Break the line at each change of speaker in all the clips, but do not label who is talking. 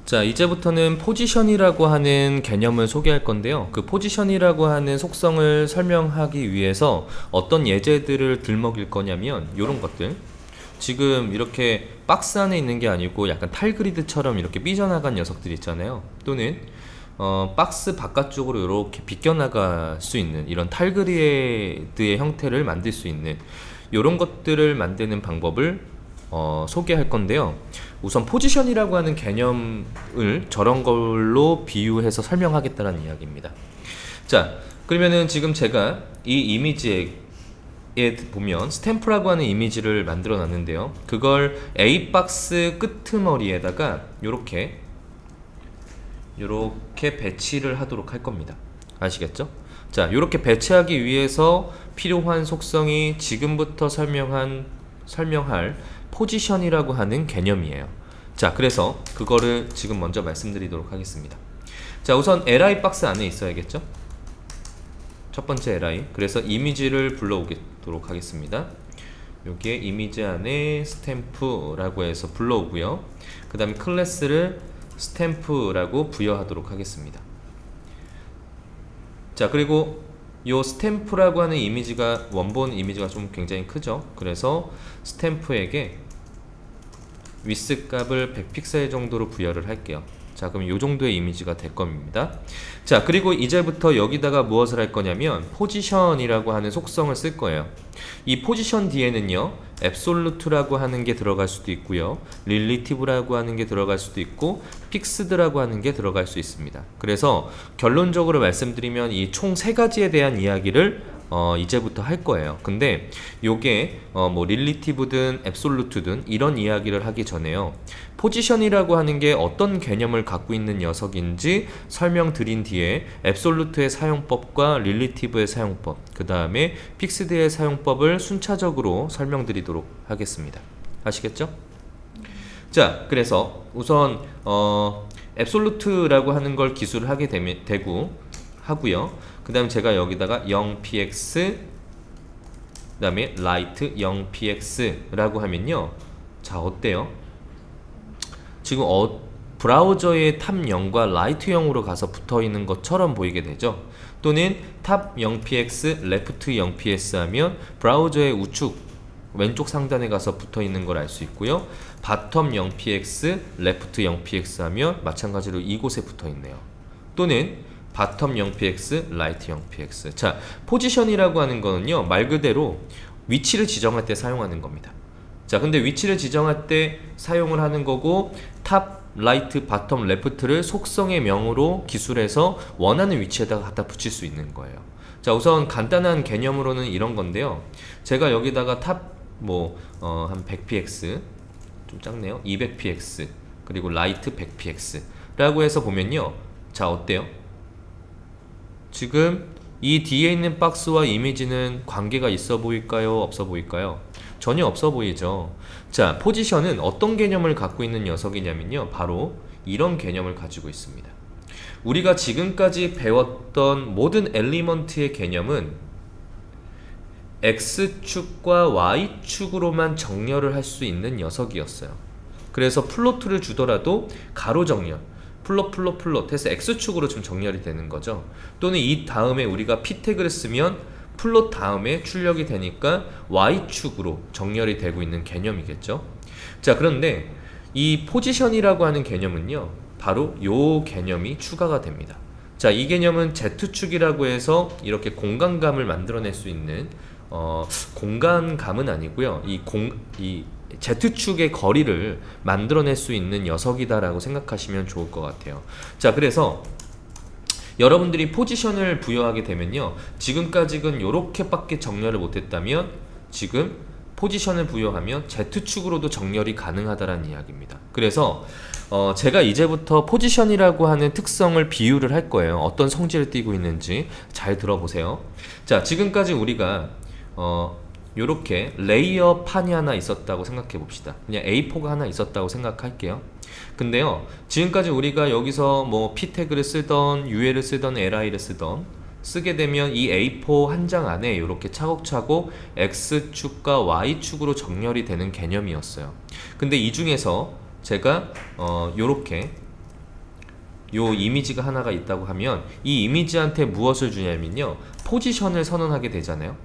자, 이제부터는 포지션이라고 하는 개념을 소개할 건데요. 그 포지션이라고 하는 속성을 설명하기 위해서 어떤 예제들을 들먹일 거냐면 이런 것들. 지금 이렇게 박스 안에 있는 게 아니고 약간 탈그리드처럼 이렇게 삐져나간 녀석들 있잖아요. 또는 박스 바깥쪽으로 이렇게 비껴나갈 수 있는 이런 탈그리드의 형태를 만들 수 있는 이런 것들을 만드는 방법을 소개할 건데요. 우선 포지션이라고 하는 개념을 저런 걸로 비유해서 설명하겠다는 이야기입니다. 자, 그러면은 지금 제가 이 이미지에 보면 스탬프라고 하는 이미지를 만들어 놨는데요. 그걸 A박스 끄트머리에다가 요렇게 배치를 하도록 할 겁니다. 아시겠죠? 자, 요렇게 배치하기 위해서 필요한 속성이 지금부터 설명할 포지션이라고 하는 개념이에요. 자, 그래서 그거를 지금 먼저 말씀드리도록 하겠습니다. 자, 우선 li 박스 안에 있어야겠죠? 첫 번째 li. 그래서 이미지를 불러오도록 하겠습니다. 여기에 이미지 안에 스탬프라고 해서 불러오고요. 그 다음에 클래스를 스탬프라고 부여하도록 하겠습니다. 자, 그리고 요 스탬프라고 하는 이미지가 원본 이미지가 좀 굉장히 크죠. 그래서 스탬프에게 위스 값을 100픽셀 정도로 부여를 할게요. 자, 그럼 요 정도의 이미지가 될 겁니다. 자, 그리고 이제부터 여기다가 무엇을 할 거냐면 포지션이라고 하는 속성을 쓸 거예요. 이 포지션 뒤에는요, 앱솔루트라고 하는 게 들어갈 수도 있고요, 릴리티브라고 하는 게 들어갈 수도 있고, 픽스드라고 하는 게 들어갈 수 있습니다. 그래서 결론적으로 말씀드리면 이 총 세 가지에 대한 이야기를 이제부터 할 거예요. 근데 요게 뭐 릴리티브든 앱솔루트든 이런 이야기를 하기 전에요, 포지션이라고 하는 게 어떤 개념을 갖고 있는 녀석인지 설명드린 뒤에 앱솔루트의 사용법과 릴리티브의 사용법, 그 다음에 픽스드의 사용법을 순차적으로 설명드리도록 하겠습니다. 아시겠죠? 자, 그래서 우선 앱솔루트라고 하는 걸 기술을 하게 하고요. 그 다음에 제가 여기다가 0px, 그 다음에 light 0px라고 하면요, 자, 어때요? 지금 브라우저의 탑 0과 라이트 0으로 가서 붙어있는 것처럼 보이게 되죠. 또는 탑 0px, 레프트 0ps 하면 브라우저의 우측 왼쪽 상단에 가서 붙어있는 걸 알 수 있고요. 바텀 0px, 레프트 0px 하면 마찬가지로 이곳에 붙어있네요. 또는 바텀 0px, 라이트 0px. 자, 포지션이라고 하는 거는요, 말 그대로 위치를 지정할 때 사용하는 겁니다. 자, 근데 위치를 지정할 때 사용을 하는 거고, 탑, 라이트, 바텀, 레프트를 속성의 명으로 기술해서 원하는 위치에다가 갖다 붙일 수 있는 거예요. 자, 우선 간단한 개념으로는 이런 건데요. 제가 여기다가 탑 한 100px, 좀 작네요. 200px, 그리고 라이트 100px 라고 해서 보면요, 자, 어때요? 지금 이 뒤에 있는 박스와 이미지는 관계가 있어 보일까요? 없어 보일까요? 전혀 없어 보이죠. 자, 포지션은 어떤 개념을 갖고 있는 녀석이냐면요, 바로 이런 개념을 가지고 있습니다. 우리가 지금까지 배웠던 모든 엘리먼트의 개념은 X축과 Y축으로만 정렬을 할 수 있는 녀석이었어요. 그래서 플로트를 주더라도 가로 정렬, 플롯 해서 X축으로 좀 정렬이 되는 거죠. 또는 이 다음에 우리가 P 태그를 쓰면 플롯 다음에 출력이 되니까 Y축으로 정렬이 되고 있는 개념이겠죠. 자, 그런데 이 포지션이라고 하는 개념은요, 바로 요 개념이 추가가 됩니다. 자, 이 개념은 Z축이라고 해서 이렇게 공간감을 만들어낼 수 있는, 공간감은 아니고요, 이 Z축의 거리를 만들어낼 수 있는 녀석이다라고 생각하시면 좋을 것 같아요. 자, 그래서 여러분들이 포지션을 부여하게 되면요, 지금까지는 요렇게밖에 정렬을 못했다면 지금 포지션을 부여하면 Z축으로도 정렬이 가능하다라는 이야기입니다. 그래서 제가 이제부터 포지션이라고 하는 특성을 비유를 할 거예요. 어떤 성질을 띠고 있는지 잘 들어보세요. 자, 지금까지 우리가 요렇게 레이어 판이 하나 있었다고 생각해 봅시다. 그냥 A4가 하나 있었다고 생각할게요. 근데요, 지금까지 우리가 여기서 뭐 P 태그를 쓰던, UL을 쓰던, LI를 쓰게 되면 이 A4 한 장 안에 이렇게 차곡차곡 X축과 Y축으로 정렬이 되는 개념이었어요. 근데 이 중에서 제가 요렇게 요 이미지가 하나가 있다고 하면 이 이미지한테 무엇을 주냐면요, 포지션을 선언하게 되잖아요.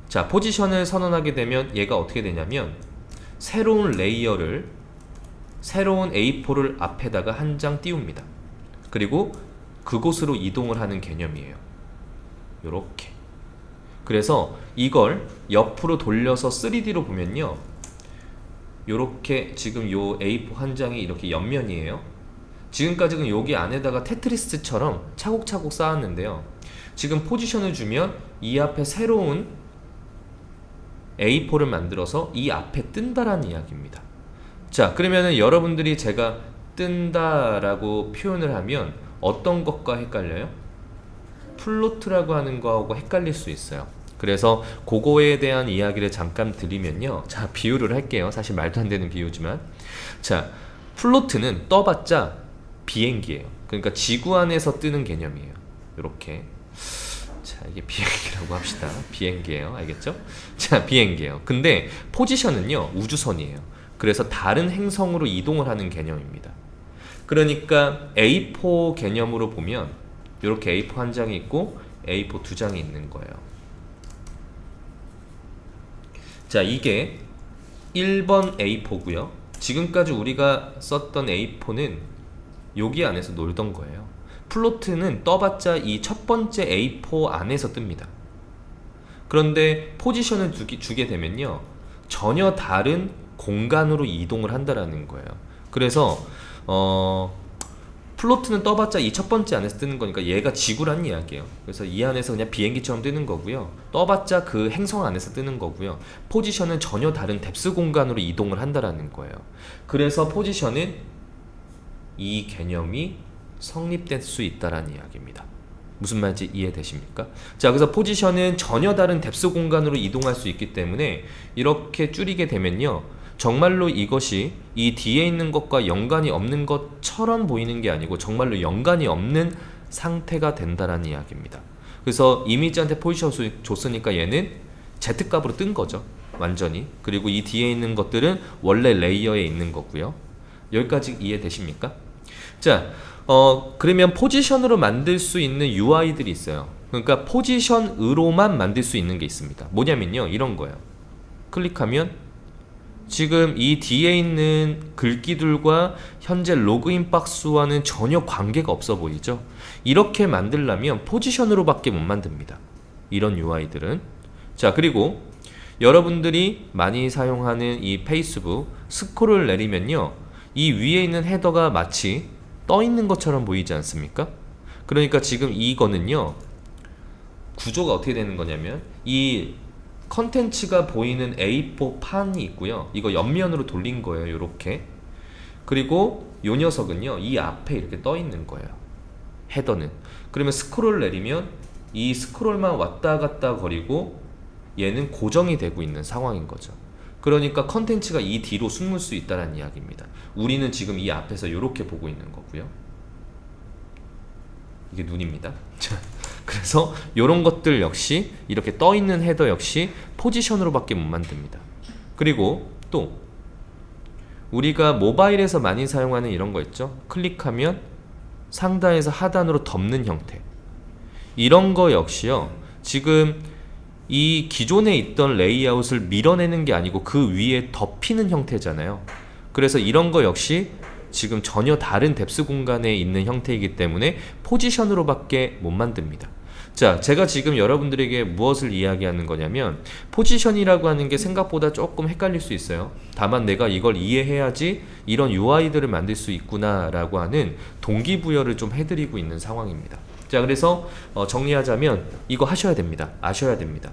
자, 포지션을 선언하게 되면 얘가 어떻게 되냐면 새로운 레이어를, 새로운 A4를 앞에다가 한 장 띄웁니다. 그리고 그곳으로 이동을 하는 개념이에요. 요렇게. 그래서 이걸 옆으로 돌려서 3D로 보면요, 요렇게 지금 요 A4 한 장이 이렇게 옆면이에요. 지금까지는 여기 안에다가 테트리스처럼 차곡차곡 쌓았는데요, 지금 포지션을 주면 이 앞에 새로운 A4를 만들어서 이 앞에 뜬다라는 이야기입니다. 자, 그러면은 여러분들이 제가 뜬다라고 표현을 하면 어떤 것과 헷갈려요? 플로트라고 하는 거하고 헷갈릴 수 있어요. 그래서 그거에 대한 이야기를 잠깐 드리면요, 자, 비유를 할게요. 사실 말도 안 되는 비유지만, 자, 플로트는 떠봤자 비행기예요. 그러니까 지구 안에서 뜨는 개념이에요. 이렇게. 자, 이게 비행기라고 합시다. 비행기예요. 알겠죠? 자, 비행기예요. 근데 포지션은요, 우주선이에요. 그래서 다른 행성으로 이동을 하는 개념입니다. 그러니까 A4 개념으로 보면 이렇게 A4 한 장이 있고 A4 두 장이 있는 거예요. 자, 이게 1번 A4고요. 지금까지 우리가 썼던 A4는 여기 안에서 놀던 거예요. 플로트는 떠봤자 이 첫 번째 A4 안에서 뜹니다. 그런데 포지션을 주게 되면요, 전혀 다른 공간으로 이동을 한다라는 거예요. 그래서 플로트는 떠봤자 이 첫 번째 안에서 뜨는 거니까 얘가 지구란 이야기예요. 그래서 이 안에서 그냥 비행기처럼 뜨는 거고요, 떠봤자 그 행성 안에서 뜨는 거고요, 포지션은 전혀 다른 뎁스 공간으로 이동을 한다라는 거예요. 그래서 포지션은 이 개념이 성립될 수 있다라는 이야기입니다. 무슨 말인지 이해되십니까? 자, 그래서 포지션은 전혀 다른 뎁스 공간으로 이동할 수 있기 때문에 이렇게 줄이게 되면요, 정말로 이것이 이 뒤에 있는 것과 연관이 없는 것처럼 보이는 게 아니고 정말로 연관이 없는 상태가 된다라는 이야기입니다. 그래서 이미지한테 포지션 줬으니까 얘는 Z값으로 뜬 거죠, 완전히. 그리고 이 뒤에 있는 것들은 원래 레이어에 있는 거고요. 여기까지 이해되십니까? 자, 그러면 포지션으로 만들 수 있는 UI들이 있어요. 그러니까 포지션으로만 만들 수 있는 게 있습니다. 뭐냐면요, 이런 거예요. 클릭하면 지금 이 뒤에 있는 글귀들과 현재 로그인 박스와는 전혀 관계가 없어 보이죠? 이렇게 만들려면 포지션으로밖에 못 만듭니다, 이런 UI들은. 자, 그리고 여러분들이 많이 사용하는 이 페이스북 스크롤을 내리면요, 이 위에 있는 헤더가 마치 떠 있는 것처럼 보이지 않습니까? 그러니까 지금 이거는요, 구조가 어떻게 되는 거냐면 이 컨텐츠가 보이는 A4 판이 있고요, 이거 옆면으로 돌린 거예요, 요렇게. 그리고 요 녀석은요, 이 앞에 이렇게 떠 있는 거예요, 헤더는. 그러면 스크롤 내리면 이 스크롤만 왔다 갔다 거리고 얘는 고정이 되고 있는 상황인 거죠. 그러니까 컨텐츠가 이 뒤로 숨을 수 있다는 이야기입니다. 우리는 지금 이 앞에서 이렇게 보고 있는 거고요. 이게 눈입니다. 그래서 이런 것들 역시 이렇게 떠 있는 헤더 역시 포지션으로밖에 못 만듭니다. 그리고 또 우리가 모바일에서 많이 사용하는 이런 거 있죠? 클릭하면 상단에서 하단으로 덮는 형태. 이런 거 역시요, 지금 이 기존에 있던 레이아웃을 밀어내는 게 아니고 그 위에 덮이는 형태잖아요. 그래서 이런 거 역시 지금 전혀 다른 뎁스 공간에 있는 형태이기 때문에 포지션으로밖에 못 만듭니다. 자, 제가 지금 여러분들에게 무엇을 이야기하는 거냐면 포지션이라고 하는 게 생각보다 조금 헷갈릴 수 있어요. 다만 내가 이걸 이해해야지 이런 UI들을 만들 수 있구나 라고 하는 동기부여를 좀 해드리고 있는 상황입니다. 자, 그래서 정리하자면 이거 하셔야 됩니다. 아셔야 됩니다.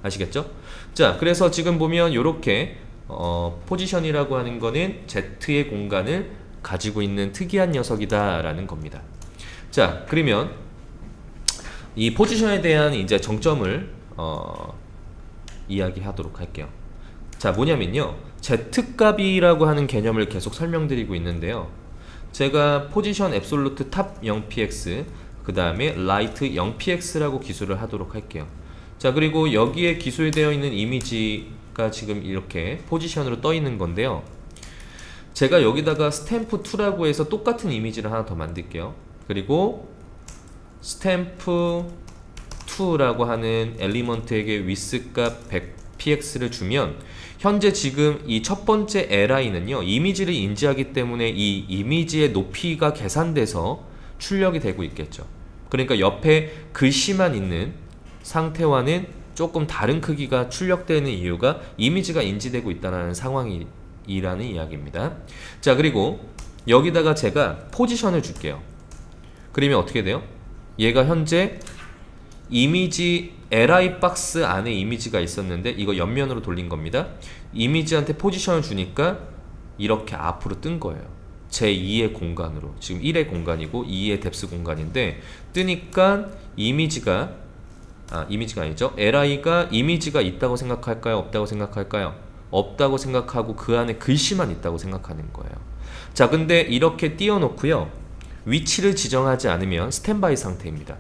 아시겠죠? 자, 그래서 지금 보면 요렇게 포지션이라고 하는 거는 Z의 공간을 가지고 있는 특이한 녀석이다 라는 겁니다. 자, 그러면 이 포지션에 대한 이제 정점을 이야기하도록 할게요. 자, 뭐냐면요, Z값이라고 하는 개념을 계속 설명드리고 있는데요, 제가 포지션 앱솔루트 탑 0px 그 다음에 라이트 0px라고 기술을 하도록 할게요. 자, 그리고 여기에 기술되어 있는 이미지가 지금 이렇게 포지션으로 떠 있는 건데요, 제가 여기다가 stamp 2라고 해서 똑같은 이미지를 하나 더 만들게요. 그리고 stamp 2라고 하는 엘리먼트에게 width 값 100px를 주면 현재 지금 이 첫 번째 li는요 이미지를 인지하기 때문에 이 이미지의 높이가 계산돼서 출력이 되고 있겠죠. 그러니까 옆에 글씨만 있는 상태와는 조금 다른 크기가 출력되는 이유가 이미지가 인지되고 있다는 상황이라는 이야기입니다. 자, 그리고 여기다가 제가 포지션을 줄게요. 그러면 어떻게 돼요? 얘가 현재 이미지 li 박스 안에 이미지가 있었는데 이거 옆면으로 돌린 겁니다. 이미지한테 포지션을 주니까 이렇게 앞으로 뜬 거예요. 제2의 공간으로. 지금 1의 공간이고 2의 뎁스 공간인데 뜨니까 이미지가 아니죠. li가 이미지가 있다고 생각할까요? 없다고 생각할까요? 없다고 생각하고 그 안에 글씨만 있다고 생각하는 거예요. 자, 근데 이렇게 띄워놓고요. 위치를 지정하지 않으면 스탠바이 상태입니다.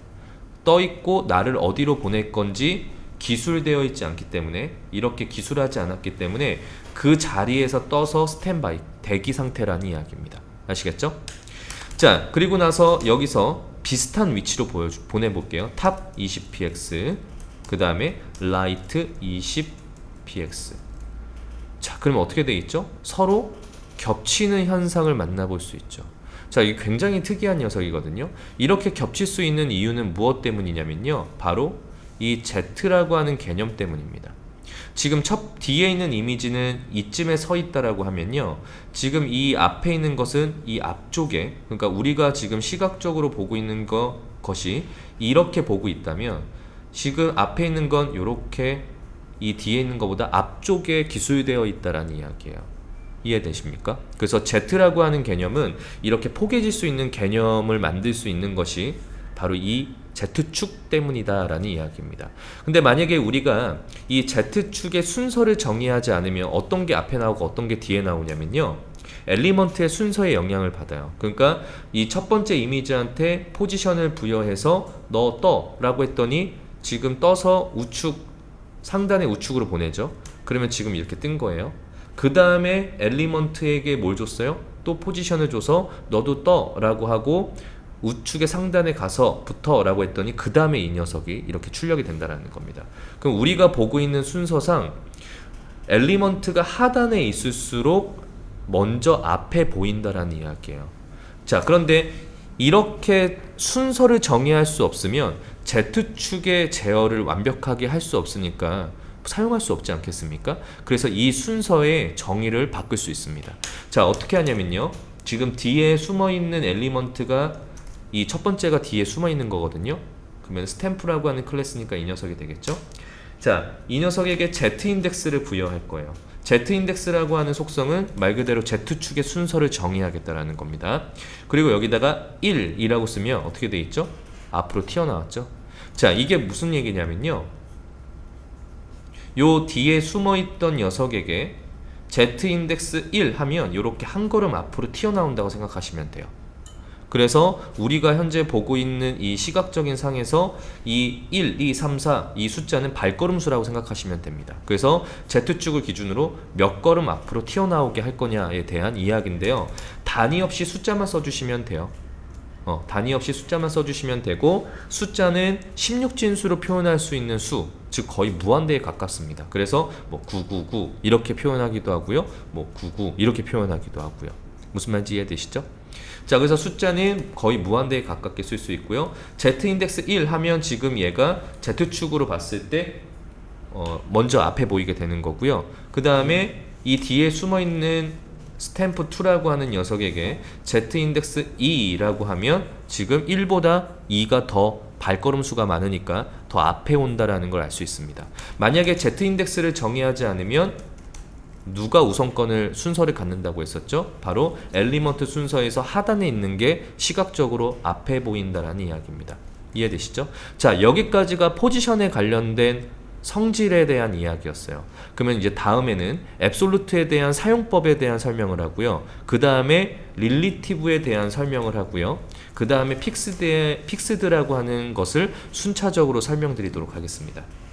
떠있고 나를 어디로 보낼 건지 기술되어 있지 않기 때문에 이렇게 기술하지 않았기 때문에 그 자리에서 떠서 스탠바이 대기 상태라는 이야기입니다. 아시겠죠? 자, 그리고 나서 여기서 비슷한 위치로 보내볼게요. 탑 20px 그 다음에 라이트 20px. 자, 그럼 어떻게 돼 있죠? 서로 겹치는 현상을 만나볼 수 있죠. 자, 이게 굉장히 특이한 녀석이거든요. 이렇게 겹칠 수 있는 이유는 무엇 때문이냐면요, 바로 이 Z라고 하는 개념 때문입니다. 지금 첫 뒤에 있는 이미지는 이쯤에 서 있다라고 하면요, 지금 이 앞에 있는 것은 이 앞쪽에, 그러니까 우리가 지금 시각적으로 보고 있는 것이 이렇게 보고 있다면 지금 앞에 있는 건 이렇게 이 뒤에 있는 것보다 앞쪽에 기술되어 있다라는 이야기예요. 이해되십니까? 그래서 Z라고 하는 개념은 이렇게 포개질 수 있는 개념을 만들 수 있는 것이 바로 이 Z축 때문이다 라는 이야기입니다. 근데 만약에 우리가 이 Z축의 순서를 정의하지 않으면 어떤 게 앞에 나오고 어떤 게 뒤에 나오냐면요, 엘리먼트의 순서에 영향을 받아요. 그러니까 이 첫 번째 이미지한테 포지션을 부여해서 너 떠 라고 했더니 지금 떠서 우측, 상단의 우측으로 보내죠. 그러면 지금 이렇게 뜬 거예요. 그 다음에 엘리먼트에게 뭘 줬어요? 또 포지션을 줘서 너도 떠 라고 하고 우측의 상단에 가서 붙어 라고 했더니 그 다음에 이 녀석이 이렇게 출력이 된다는 겁니다. 그럼 우리가 보고 있는 순서상 엘리먼트가 하단에 있을수록 먼저 앞에 보인다라는 이야기예요. 자, 그런데 이렇게 순서를 정의할 수 없으면 Z축의 제어를 완벽하게 할 수 없으니까 사용할 수 없지 않겠습니까? 그래서 이 순서의 정의를 바꿀 수 있습니다. 자, 어떻게 하냐면요, 지금 뒤에 숨어있는 엘리먼트가 이 첫 번째가 뒤에 숨어있는 거거든요. 그러면 스탬프라고 하는 클래스니까 이 녀석이 되겠죠. 자, 이 녀석에게 Z-인덱스를 부여할 거예요. Z-인덱스라고 하는 속성은 말 그대로 Z축의 순서를 정의하겠다라는 겁니다. 그리고 여기다가 1이라고 쓰면 어떻게 돼 있죠? 앞으로 튀어나왔죠. 자, 이게 무슨 얘기냐면요, 요 뒤에 숨어있던 녀석에게 Z-인덱스 1 하면 이렇게 한 걸음 앞으로 튀어나온다고 생각하시면 돼요. 그래서 우리가 현재 보고 있는 이 시각적인 상에서 이 1, 2, 3, 4 이 숫자는 발걸음수라고 생각하시면 됩니다. 그래서 Z축을 기준으로 몇 걸음 앞으로 튀어나오게 할 거냐에 대한 이야기인데요, 단위 없이 숫자만 써주시면 돼요. 단위 없이 숫자만 써주시면 되고, 숫자는 16진수로 표현할 수 있는 수, 즉 거의 무한대에 가깝습니다. 그래서 뭐 999 이렇게 표현하기도 하고요, 뭐 99 이렇게 표현하기도 하고요. 무슨 말인지 이해되시죠? 자, 그래서 숫자는 거의 무한대에 가깝게 쓸 수 있고요. Z-인덱스 1 하면 지금 얘가 Z축으로 봤을 때 먼저 앞에 보이게 되는 거고요. 그 다음에 이 뒤에 숨어있는 스탬프 2라고 하는 녀석에게 Z-인덱스 2라고 하면 지금 1보다 2가 더 발걸음 수가 많으니까 더 앞에 온다라는 걸 알 수 있습니다. 만약에 Z-인덱스를 정의하지 않으면 누가 우선권을 순서를 갖는다고 했었죠? 바로 엘리먼트 순서에서 하단에 있는 게 시각적으로 앞에 보인다라는 이야기입니다. 이해되시죠? 자, 여기까지가 포지션에 관련된 성질에 대한 이야기였어요. 그러면 이제 다음에는 앱솔루트에 대한 사용법에 대한 설명을 하고요. 그 다음에 릴리티브에 대한 설명을 하고요. 그 다음에 픽스드라고 하는 것을 순차적으로 설명드리도록 하겠습니다.